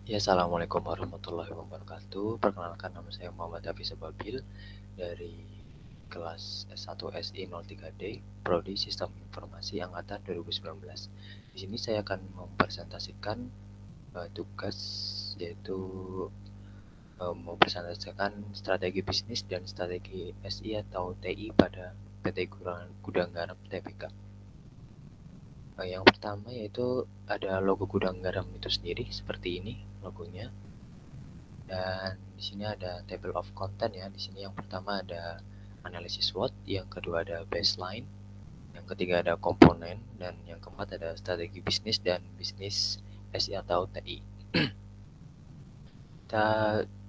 Ya, Assalamualaikum warahmatullahi wabarakatuh. Perkenalkan, nama saya Muhammad Hafiz Ababil dari kelas S1 SI03D, Prodi Sistem Informasi Angkatan 2019. Di sini saya akan mempresentasikan tugas, yaitu mempresentasikan strategi bisnis dan strategi SI atau TI pada PT Gudang Garam Tbk. Yang pertama yaitu ada logo Gudang Garam itu sendiri, seperti ini logonya. Dan di sini ada table of content ya. Di sini yang pertama ada analisis SWOT, yang kedua ada baseline, yang ketiga ada komponen, dan yang keempat ada strategi bisnis dan bisnis SI atau TI. Kita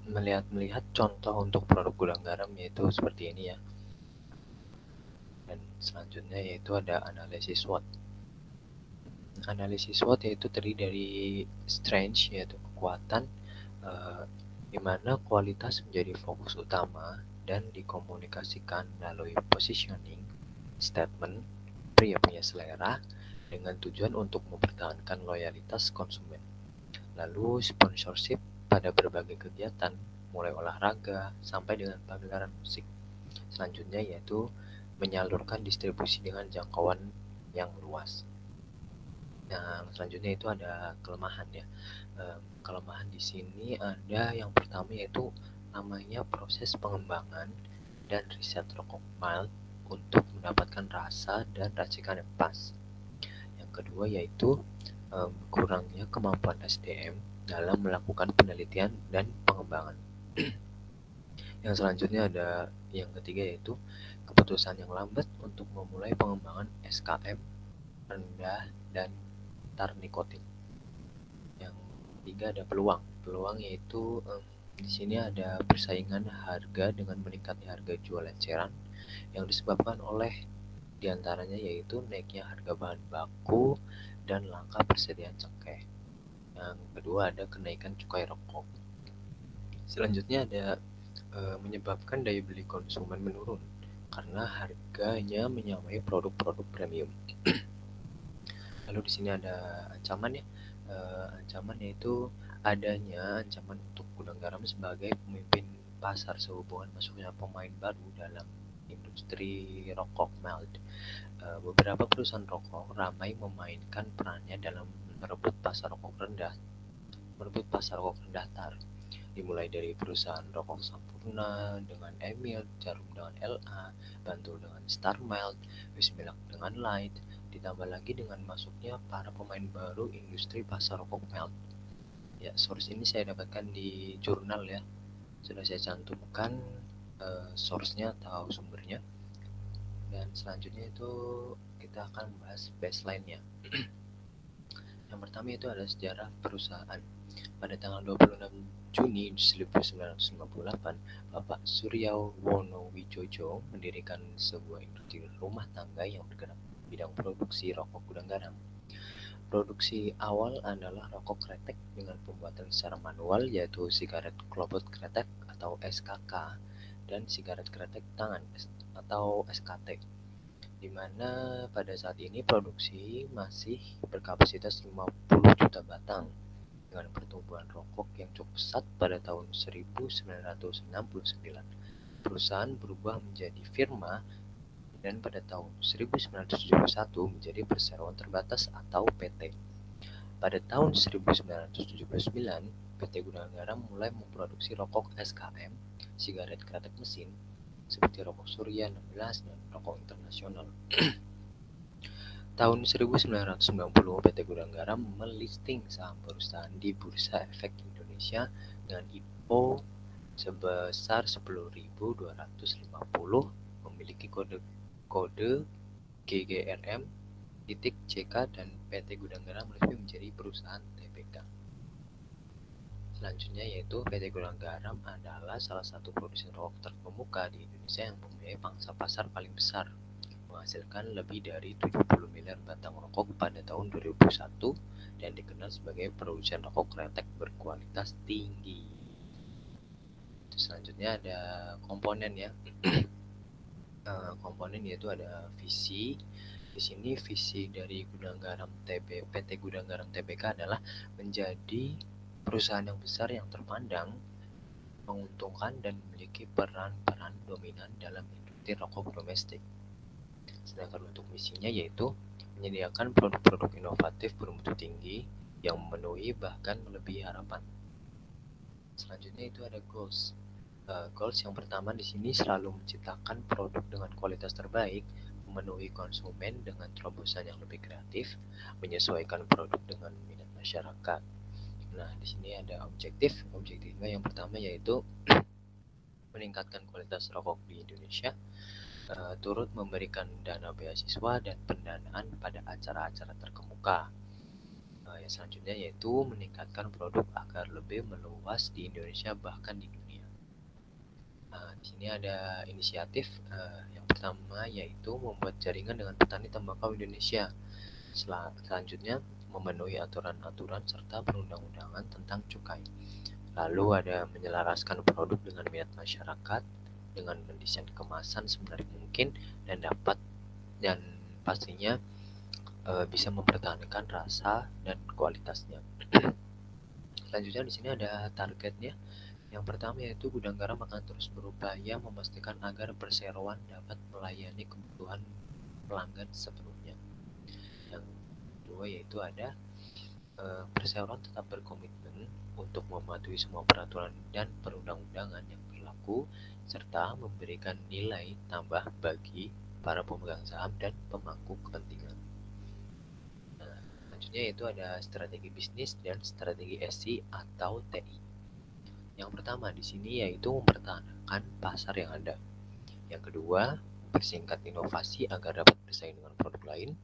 melihat contoh untuk produk gudang garam yaitu seperti ini ya. Dan selanjutnya yaitu ada analisis SWOT. Analisis SWOT yaitu terdiri dari strength, yaitu kekuatan, di mana kualitas menjadi fokus utama dan dikomunikasikan melalui positioning, statement, pria punya selera, dengan tujuan untuk mempertahankan loyalitas konsumen. Lalu sponsorship pada berbagai kegiatan, mulai olahraga sampai dengan pagelaran musik. Selanjutnya yaitu menyalurkan distribusi dengan jangkauan yang luas. Nah, selanjutnya itu ada kelemahan ya. Kelemahan di sini ada yang pertama yaitu namanya proses pengembangan dan riset rokok mild untuk mendapatkan rasa dan racikan yang pas. Yang kedua yaitu kurangnya kemampuan SDM dalam melakukan penelitian dan pengembangan. Yang selanjutnya ada yang ketiga yaitu keputusan yang lambat untuk memulai pengembangan SKM rendah dan tar nikotin. Yang ketiga ada peluang. Peluang yaitu di sini ada persaingan harga dengan meningkatnya harga jual eceran yang disebabkan oleh diantaranya yaitu naiknya harga bahan baku dan langka persediaan cengkeh. Yang kedua ada kenaikan cukai rokok. Selanjutnya ada menyebabkan daya beli konsumen menurun karena harganya menyamai produk-produk premium. Lalu di sini ada ancaman ya. Ancaman yaitu adanya ancaman untuk gudang garam sebagai pemimpin pasar sehubungan masuknya pemain baru dalam industri rokok mild. Beberapa perusahaan rokok ramai memainkan perannya dalam merebut pasar rokok rendah tar, dimulai dari perusahaan rokok Sampurna dengan Emil, Jarum dengan LA, Bantul dengan Star Mild, Wismilak dengan Light, ditambah lagi dengan masuknya para pemain baru industri pasar rokok mild. Ya, source ini saya dapatkan di jurnal ya. Sudah saya cantumkan source-nya atau sumbernya. Dan selanjutnya itu kita akan bahas baseline-nya. Yang pertama itu adalah sejarah perusahaan. Pada tanggal 26 Juni 1958, Bapak Suryawono Wijojo mendirikan sebuah industri rumah tangga yang bergerak bidang produksi rokok gudang garam. Produksi awal adalah rokok kretek dengan pembuatan secara manual, yaitu sigaret klobot kretek atau SKK dan sigaret kretek tangan atau SKT, di mana pada saat ini produksi masih berkapasitas 50 juta batang dengan pertumbuhan rokok yang cukup pesat pada tahun 1969. Perusahaan berubah menjadi firma dan pada tahun 1971 menjadi perseroan terbatas atau PT. Pada tahun 1979, PT Gudang Garam mulai memproduksi rokok SKM, sigaret kretek mesin, seperti rokok Surya 16 dan rokok internasional. Tahun 1990, PT Gudang Garam melisting saham perusahaan di Bursa Efek Indonesia dengan IPO sebesar 10.250, memiliki kode GGRM CK, dan PT Gudang Garam resmi menjadi perusahaan TBK. Selanjutnya yaitu PT Gudang Garam adalah salah satu produsen rokok terkemuka di Indonesia yang mempunyai pangsa pasar paling besar, menghasilkan lebih dari 70 miliar batang rokok pada tahun 2001 dan dikenal sebagai produsen rokok kretek berkualitas tinggi. Selanjutnya ada komponen ya. Komponen yaitu ada visi. Di sini visi dari PT Gudang Garam Tbk adalah menjadi perusahaan yang besar yang terpandang, menguntungkan dan memiliki peran-peran dominan dalam industri rokok domestik. Sedangkan untuk misinya yaitu menyediakan produk-produk inovatif bermutu tinggi yang memenuhi bahkan melebihi harapan. Selanjutnya itu ada goals. Goals yang pertama di sini selalu menciptakan produk dengan kualitas terbaik, memenuhi konsumen dengan terobosan yang lebih kreatif, menyesuaikan produk dengan minat masyarakat. Nah, di sini ada objektifnya yang pertama yaitu meningkatkan kualitas rokok di Indonesia, turut memberikan dana beasiswa dan pendanaan pada acara-acara terkemuka. Yang selanjutnya yaitu meningkatkan produk agar lebih meluas di Indonesia bahkan di dunia. Di sini ada inisiatif yang pertama yaitu membuat jaringan dengan petani tembakau Indonesia. Selanjutnya memenuhi aturan-aturan serta perundang-undangan tentang cukai. Lalu ada menyelaraskan produk dengan minat masyarakat dengan mendesain kemasan semenarik mungkin dan pastinya bisa mempertahankan rasa dan kualitasnya. Selanjutnya di sini ada targetnya. Yang pertama yaitu Gudang Garam akan terus berupaya memastikan agar perseroan dapat melayani kebutuhan pelanggan sepenuhnya. Yang kedua yaitu ada perseroan tetap berkomitmen untuk mematuhi semua peraturan dan perundang-undangan yang berlaku serta memberikan nilai tambah bagi para pemegang saham dan pemangku kepentingan. Nah, selanjutnya yaitu ada strategi bisnis dan strategi SI atau TI. Yang pertama di sini yaitu mempertahankan pasar yang ada. Yang kedua, mempersingkat inovasi agar dapat bersaing dengan produk lain.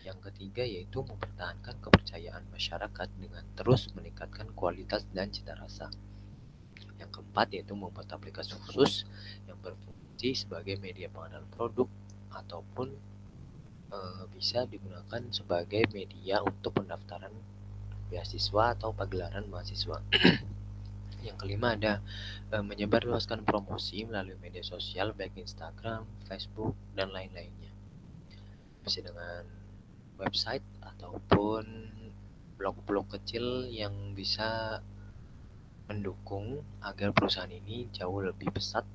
Yang ketiga yaitu mempertahankan kepercayaan masyarakat dengan terus meningkatkan kualitas dan cita rasa. Yang keempat yaitu membuat aplikasi khusus yang berfungsi sebagai media pengenalan produk ataupun bisa digunakan sebagai media untuk pendaftaran beasiswa atau pagelaran mahasiswa. Yang kelima ada menyebarluaskan promosi melalui media sosial baik Instagram, Facebook, dan lain-lainnya. Bisa dengan website ataupun blog-blog kecil yang bisa mendukung agar perusahaan ini jauh lebih pesat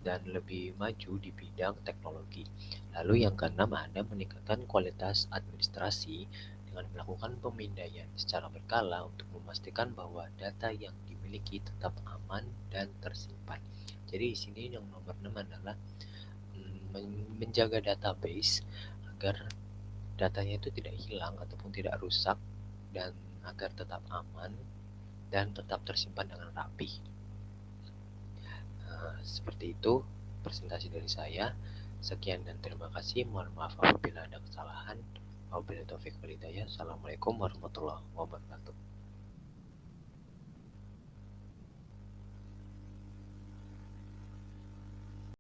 dan lebih maju di bidang teknologi. Lalu yang keenam ada meningkatkan kualitas administrasi dengan melakukan pemindaian secara berkala untuk memastikan bahwa data yang dimiliki tetap aman dan tersimpan. Jadi di sini yang nomor 6 adalah menjaga database agar datanya itu tidak hilang ataupun tidak rusak dan agar tetap aman dan tetap tersimpan dengan rapi. Seperti itu presentasi dari saya. Sekian dan terima kasih. Mohon maaf apabila ada kesalahan. Wabillahi taufiq wal hidayah. Assalamualaikum warahmatullahi wabarakatuh.